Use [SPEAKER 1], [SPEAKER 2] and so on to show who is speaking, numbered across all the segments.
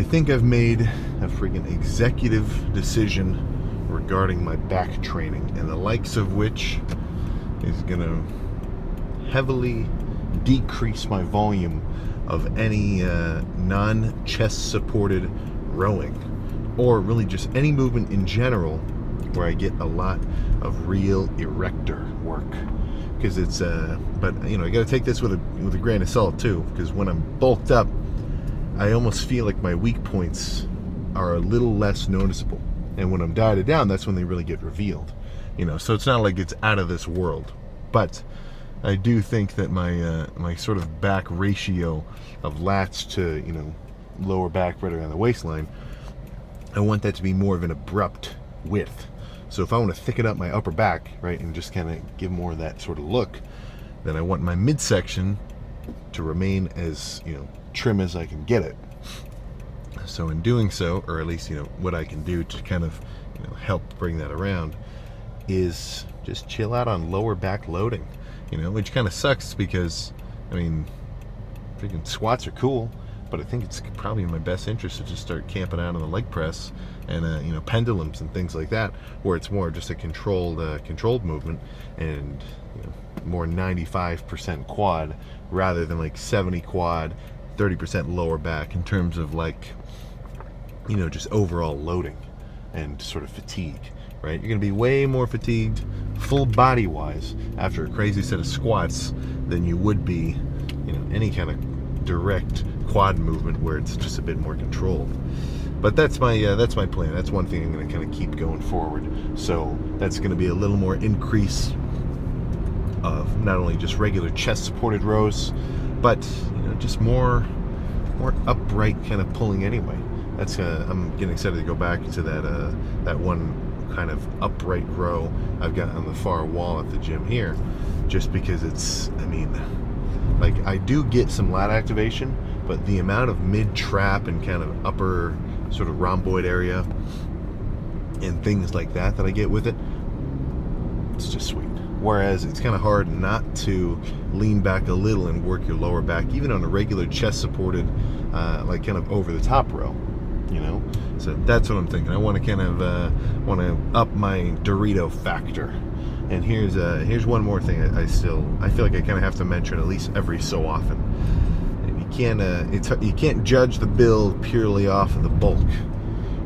[SPEAKER 1] think I've made a freaking executive decision regarding my back training, and the likes of which is going to heavily decrease my volume of any non-chest supported rowing, or really just any movement in general where I get a lot of real erector work. Because it's but you know, I got to take this with a grain of salt too, because when I'm bulked up, I almost feel like my weak points are a little less noticeable, and when I'm dieted down, that's when they really get revealed. You know, so it's not like it's out of this world. But I do think that my sort of back ratio of lats to, you know, lower back right around the waistline, I want that to be more of an abrupt width. So if I want to thicken up my upper back, right, and just kind of give more of that sort of look, then I want my midsection to remain as, you know, trim as I can get it. So in doing so, or at least, you know, what I can do to kind of, you know, help bring that around is just chill out on lower back loading, you know, which kind of sucks because, I mean, freaking squats are cool, but I think it's probably in my best interest to just start camping out on the leg press and you know, pendulums and things like that, where it's more just a controlled movement, and, you know, more 95% quad rather than like 70 quad, 30% lower back in terms of, like, you know, just overall loading and sort of fatigue, right? You're going to be way more fatigued full body wise after a crazy set of squats than you would be, you know, any kind of direct quad movement where it's just a bit more controlled. But that's my plan. That's one thing I'm going to kind of keep going forward. So that's going to be a little more increase of not only just regular chest supported rows, but, you know, just more upright kind of pulling anyway. That's I'm getting excited to go back to that one kind of upright row I've got on the far wall at the gym here, just because it's, I mean, like, I do get some lat activation, but the amount of mid-trap and kind of upper sort of rhomboid area and things like that I get with it, it's just sweet. Whereas it's kind of hard not to lean back a little and work your lower back, even on a regular chest supported, like kind of over the top row, you know? So that's what I'm thinking. I want to kind of up my Dorito factor. And here's one more thing I feel like I kind of have to mention at least every so often. You can't judge the build purely off of the bulk,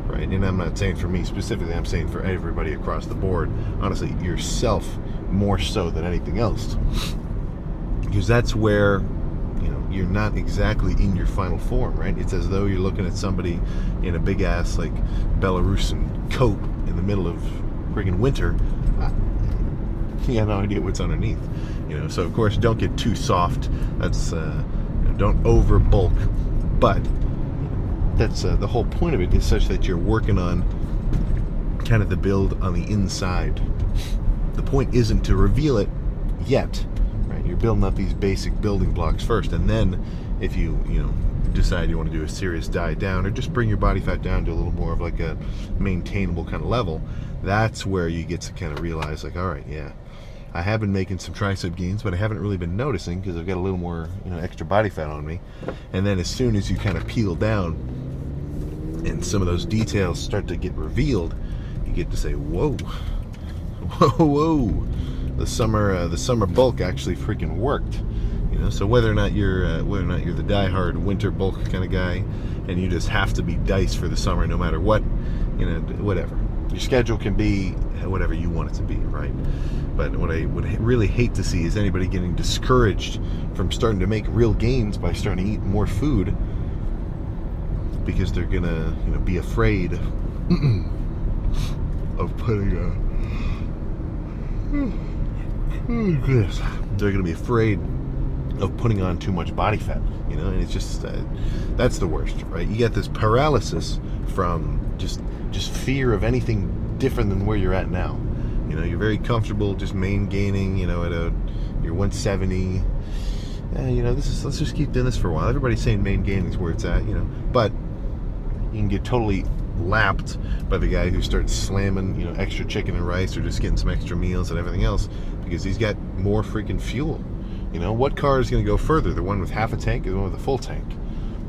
[SPEAKER 1] right? And I'm not saying for me specifically, I'm saying for everybody across the board. Honestly, yourself more so than anything else, because that's where, you know, you're not exactly in your final form, right? It's as though you're looking at somebody in a big ass like Belarusian coat in the middle of friggin' winter. You have no idea what's underneath, you know. So of course, don't get too soft. That's don't over bulk, but that's the whole point of it, is such that you're working on kind of the build on the inside. The point isn't to reveal it yet, right? You're building up these basic building blocks first, and then if you decide you want to do a serious diet down, or just bring your body fat down to a little more of like a maintainable kind of level, that's where you get to kind of realize, like, all right, yeah, I have been making some tricep gains, but I haven't really been noticing because I've got a little more, you know, extra body fat on me. And then as soon as you kind of peel down and some of those details start to get revealed, you get to say, whoa, the summer bulk actually freaking worked. You know, so whether or not you're the diehard winter bulk kind of guy, and you just have to be diced for the summer no matter what, you know, whatever. Your schedule can be whatever you want it to be, right? But what I would really hate to see is anybody getting discouraged from starting to make real gains by starting to eat more food because they're gonna, you know, be afraid of putting they're gonna be afraid of putting on too much body fat, you know. And it's just that's the worst, right? You get this paralysis from just fear of anything different than where you're at now. You know, you're very comfortable just main gaining, you know, you're 170. You know, let's just keep doing this for a while. Everybody's saying main gaining is where it's at, you know, but you can get totally lapped by the guy who starts slamming, you know, extra chicken and rice, or just getting some extra meals and everything else because he's got more freaking fuel. You know, what car is going to go further? The one with half a tank or the one with a full tank?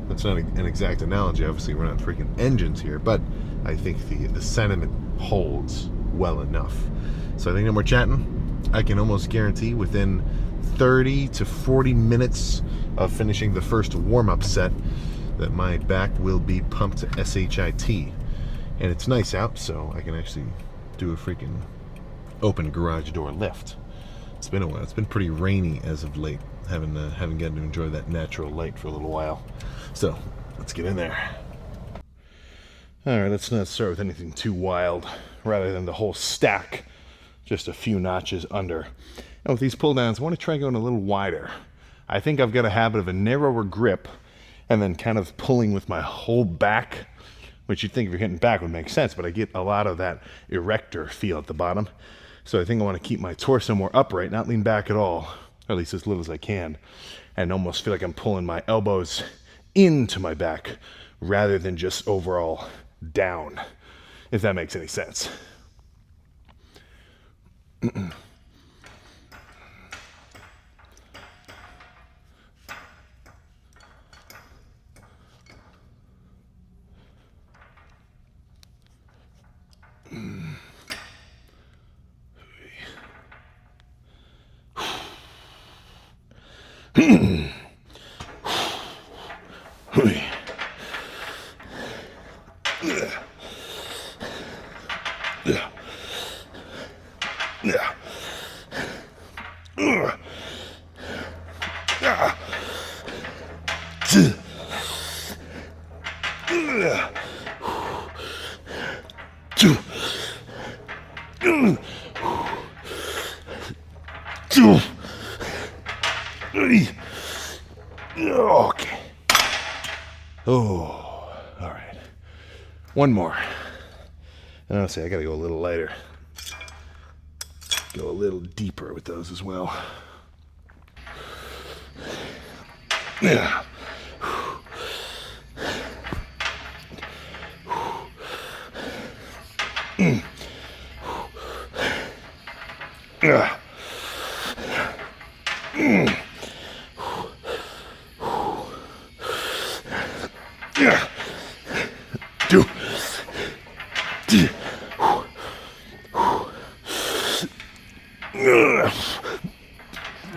[SPEAKER 1] That's not an exact analogy. Obviously, we're not freaking engines here, but I think the sentiment holds well enough. So I think no more chatting. I can almost guarantee within 30 to 40 minutes of finishing the first warm-up set that my back will be pumped to SHIT. And it's nice out, so I can actually do a freaking open garage door lift. It's been a while. It's been pretty rainy as of late. Haven't gotten to enjoy that natural light for a little while. So let's get in there. All right, let's not start with anything too wild, rather than the whole stack, just a few notches under. And with these pull downs, I want to try going a little wider. I think I've got a habit of a narrower grip and then kind of pulling with my whole back, which you'd think if you're hitting back would make sense, but I get a lot of that erector feel at the bottom. So I think I want to keep my torso more upright, not lean back at all, or at least as little as I can, and almost feel like I'm pulling my elbows into my back rather than just overall down, if that makes any sense. Okay. Oh, all right. One more. And honestly, I gotta go a little lighter. Go a little deeper with those as well. Yeah. Yeah.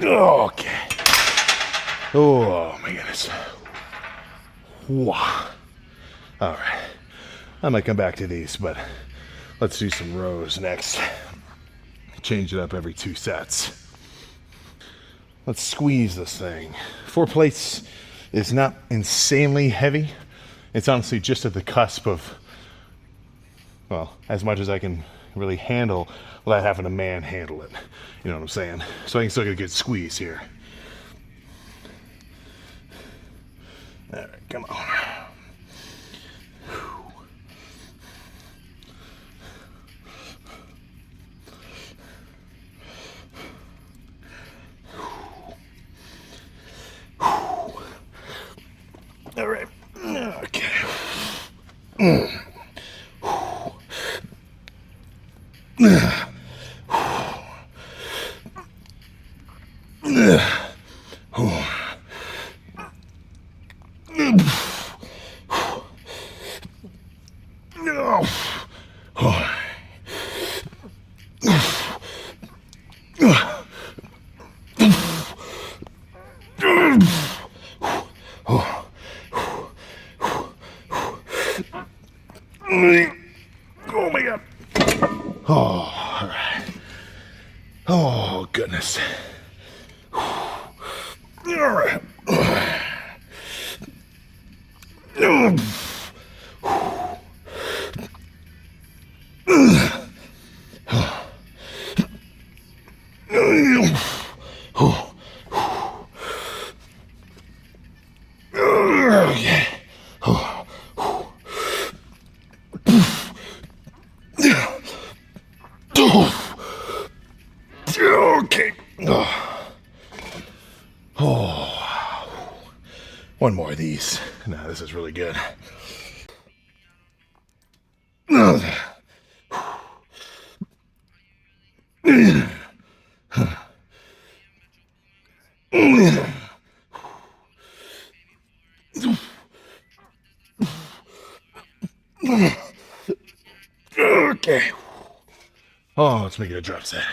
[SPEAKER 1] Okay. Oh my goodness. Wow. All right. I might come back to these, but let's do some rows next. Change it up every 2 sets. Let's squeeze this thing. 4 plates is not insanely heavy. It's honestly just at the cusp of, well, as much as I can really handle without having to manhandle it. You know what I'm saying? So I can still get a good squeeze here. All right, come on. All right. Okay. Oh my God. Oh, all right. Oh, goodness. All right. Okay. Oh. One more of these. No, this is really good. Okay. Oh, let's make it a drop set.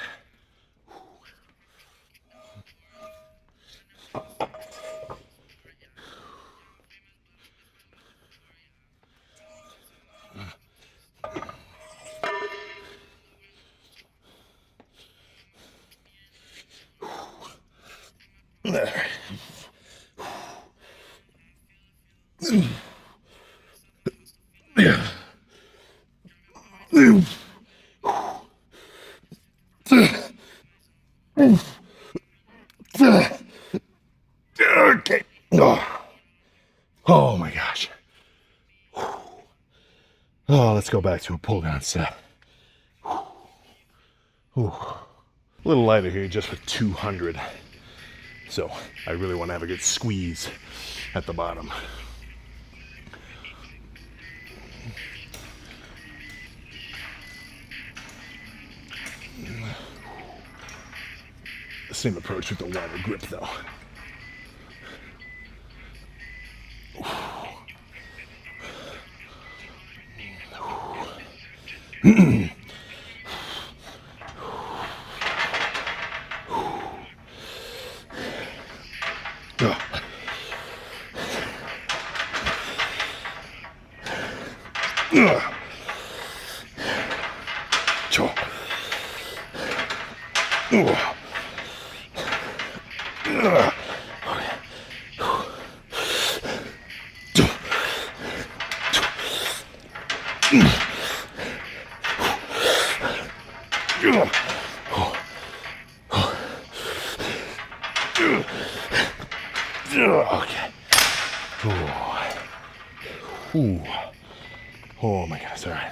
[SPEAKER 1] Okay. Oh my gosh. Oh, let's go back to a pull down set. A little lighter here, just with 200. So I really want to have a good squeeze at the bottom. The same approach with the wider grip though. Okay. Ooh. Oh my gosh, all right.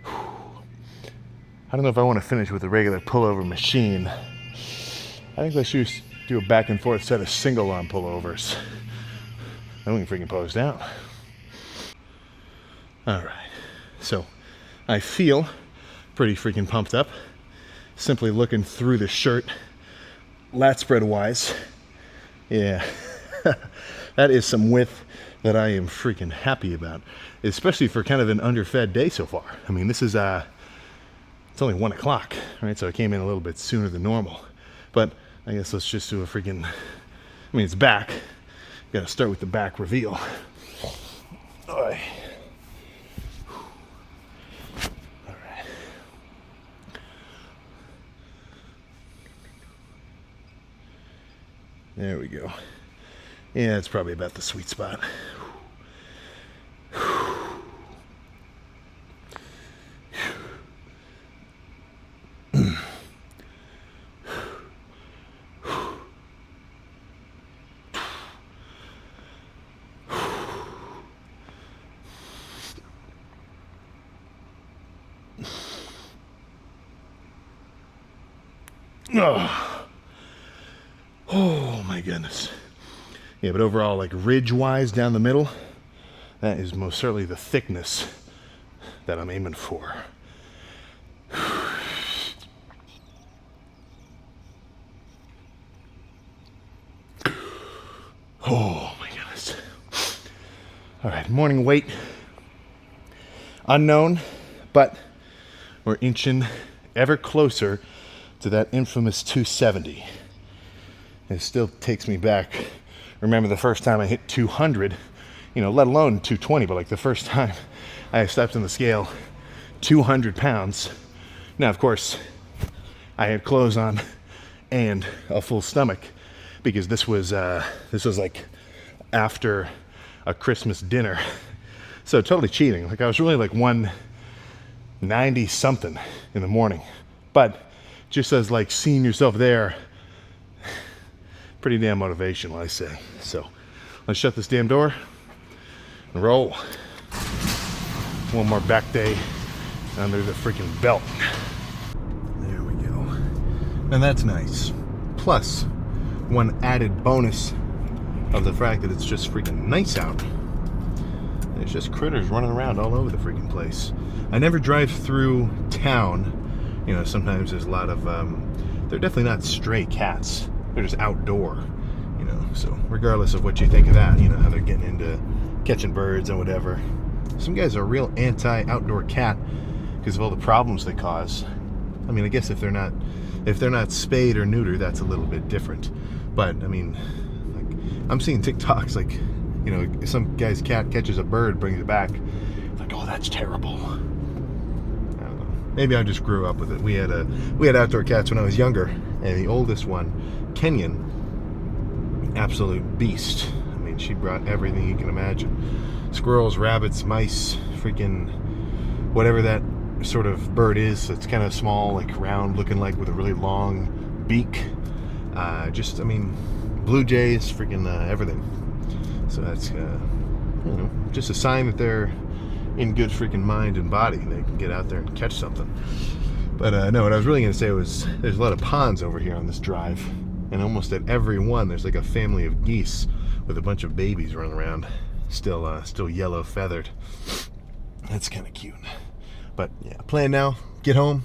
[SPEAKER 1] I don't know if I want to finish with a regular pullover machine. I think let's just do a back and forth set of single arm pullovers. Then we can freaking pose down. All right, so I feel pretty freaking pumped up. Simply looking through the shirt, lat spread wise. Yeah, that is some width that I am freaking happy about, especially for kind of an underfed day so far. I mean, this is, it's only 1 o'clock, right? So I came in a little bit sooner than normal, but I guess let's just do a freaking, I mean, it's back. Gotta start with the back reveal. All right. There we go. Yeah, it's probably about the sweet spot. Oh my goodness. Yeah, but overall, like ridge-wise down the middle, that is most certainly the thickness that I'm aiming for. Oh my goodness. All right, morning weight. Unknown, but we're inching ever closer to that infamous 270. It still takes me back. Remember the first time I hit 200, you know, let alone 220, but like the first time I stepped on the scale, 200 pounds. Now, of course, I had clothes on and a full stomach because this was like after a Christmas dinner. So totally cheating. Like I was really like 190 something in the morning, but just as like seeing yourself there, pretty damn motivational, I say. So let's shut this damn door and roll. One more back day under the freaking belt. There we go. And that's nice. Plus, one added bonus of the fact that it's just freaking nice out. There's just critters running around all over the freaking place. I never drive through town. You know, sometimes there's a lot of, they're definitely not stray cats. They're just outdoor, you know. So regardless of what you think of that, you know, how they're getting into catching birds and whatever, some guys are real anti-outdoor cat because of all the problems they cause. I mean, I guess if they're not spayed or neutered, that's a little bit different. But I mean, like, I'm seeing TikToks like, you know, some guy's cat catches a bird, brings it back. It's like, oh, that's terrible. I don't know. Maybe I just grew up with it. We had outdoor cats when I was younger, and the oldest one, Kenyan, absolute beast. I mean, she brought everything you can imagine: squirrels, rabbits, mice, freaking whatever that sort of bird is. It's kind of small, like round looking, like with a really long beak. Just, I mean, blue jays, freaking everything. So that's you know, just a sign that they're in good freaking mind and body. They can get out there and catch something. But no, what I was really going to say was there's a lot of ponds over here on this drive, and almost at every one there's like a family of geese with a bunch of babies running around, still yellow feathered. That's kind of cute. But yeah, plan now, get home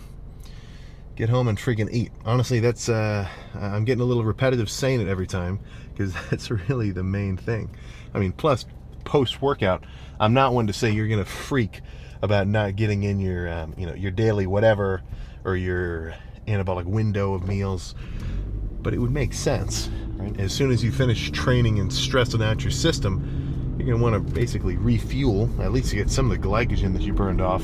[SPEAKER 1] and freaking eat. Honestly, that's I'm getting a little repetitive saying it every time, because that's really the main thing. I mean, plus post-workout, I'm not one to say you're gonna freak about not getting in your you know, your daily whatever or your anabolic window of meals, but it would make sense, right? As soon as you finish training and stressing out your system, you're gonna want to basically refuel, at least to get some of the glycogen that you burned off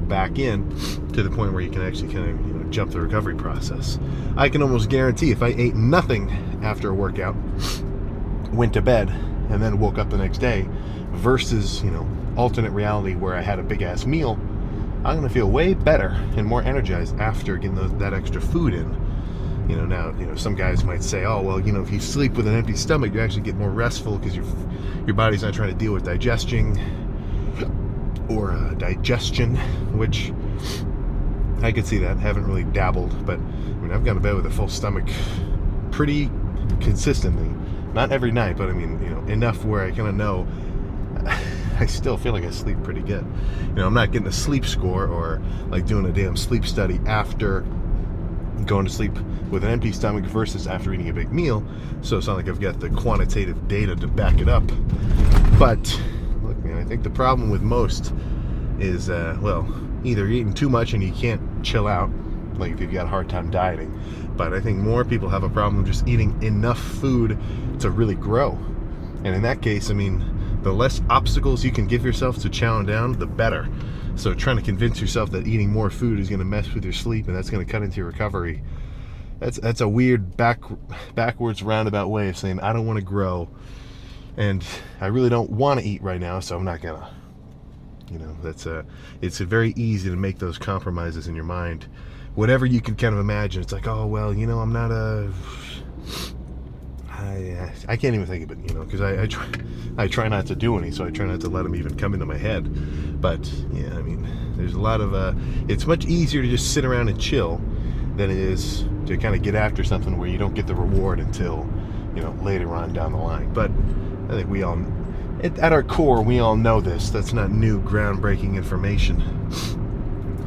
[SPEAKER 1] back in, to the point where you can actually kind of, you know, jump the recovery process. I can almost guarantee if I ate nothing after a workout, went to bed, and then woke up the next day, versus, you know, alternate reality where I had a big ass meal, I'm gonna feel way better and more energized after getting that extra food in. You know, now, you know, some guys might say, oh, well, you know, if you sleep with an empty stomach, you actually get more restful because your body's not trying to deal with digestion, which I could see that. Haven't really dabbled, but I mean, I've gone to bed with a full stomach pretty consistently. Not every night, but I mean, you know, enough where I kind of know I still feel like I sleep pretty good. You know, I'm not getting a sleep score or like doing a damn sleep study after going to sleep with an empty stomach versus after eating a big meal, so it's not like I've got the quantitative data to back it up. But look, man, I think the problem with most is well, either you're eating too much and you can't chill out, like if you've got a hard time dieting, but I think more people have a problem just eating enough food to really grow. And in that case, I mean, the less obstacles you can give yourself to chowing down, the better. So trying to convince yourself that eating more food is going to mess with your sleep and that's going to cut into your recovery, that's a weird backwards roundabout way of saying I don't want to grow, and I really don't want to eat right now, so I'm not gonna. You know, it's very easy to make those compromises in your mind. Whatever you can kind of imagine, it's like, oh, well, you know, I'm not I can't even think of it, you know, because I try not to do any, so I try not to let them even come into my head. But yeah, I mean, there's a lot of it's much easier to just sit around and chill than it is to kind of get after something where you don't get the reward until, you know, later on down the line. But I think we all, at our core, we all know this. That's not new, groundbreaking information,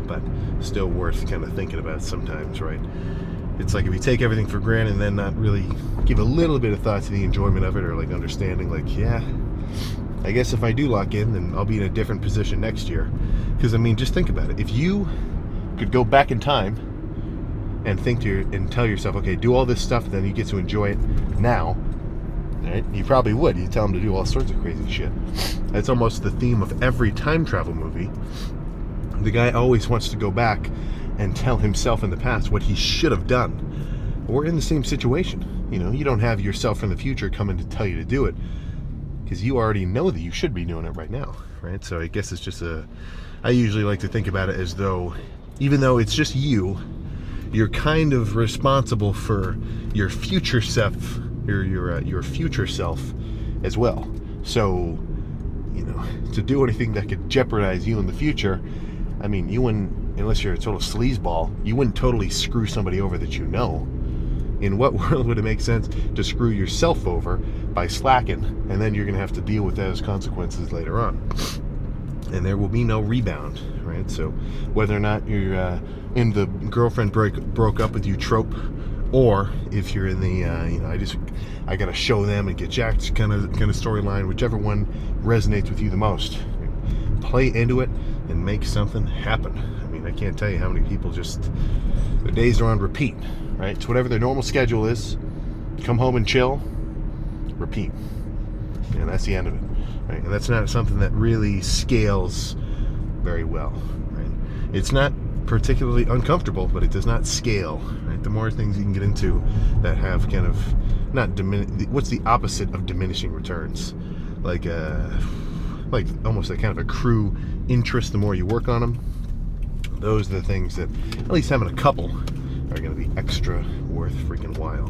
[SPEAKER 1] but still worth kind of thinking about sometimes, right? It's like if you take everything for granted and then not really give a little bit of thought to the enjoyment of it, or like understanding, like, yeah, I guess if I do lock in, then I'll be in a different position next year. Because I mean, just think about it. If you could go back in time and and tell yourself, okay, do all this stuff, then you get to enjoy it now, right? You probably would. You tell them to do all sorts of crazy shit. That's almost the theme of every time travel movie. The guy always wants to go back and tell himself in the past what he should have done. We're in the same situation. You know, you don't have yourself from the future coming to tell you to do it, because you already know that you should be doing it right now, right? So I guess it's just I usually like to think about it as though, even though it's just you're kind of responsible for your future self, your future self as well. So, you know, to do anything that could jeopardize you in the future, I mean, you wouldn't, unless you're a total sleazeball, you wouldn't totally screw somebody over that you know. In what world would it make sense to screw yourself over by slacking, and then you're going to have to deal with those consequences later on? And there will be no rebound, right? So whether or not you're in the girlfriend broke up with you trope, or if you're in the you know, I got to show them and get jacked kind of storyline, whichever one resonates with you the most. play into it and make something happen. I mean, I can't tell you how many people just, their days are on repeat, right? It's whatever their normal schedule is. Come home and chill, repeat. And that's the end of it, right? And that's not something that really scales very well, right? It's not particularly uncomfortable, but it does not scale, right? The more things you can get into that have kind of not what's the opposite of diminishing returns? Like almost like kind of accrue interest the more you work on them. Those are the things that, at least having a couple, are going to be extra worth freaking while.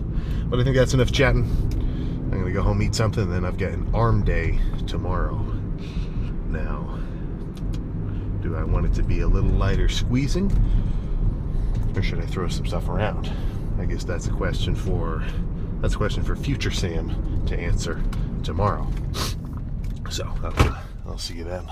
[SPEAKER 1] But I think that's enough chatting. I'm going to go home, eat something, and then I've got an arm day tomorrow. Now, do I want it to be a little lighter squeezing, or should I throw some stuff around? I guess that's a question for future Sam to answer tomorrow. So I'll see you then.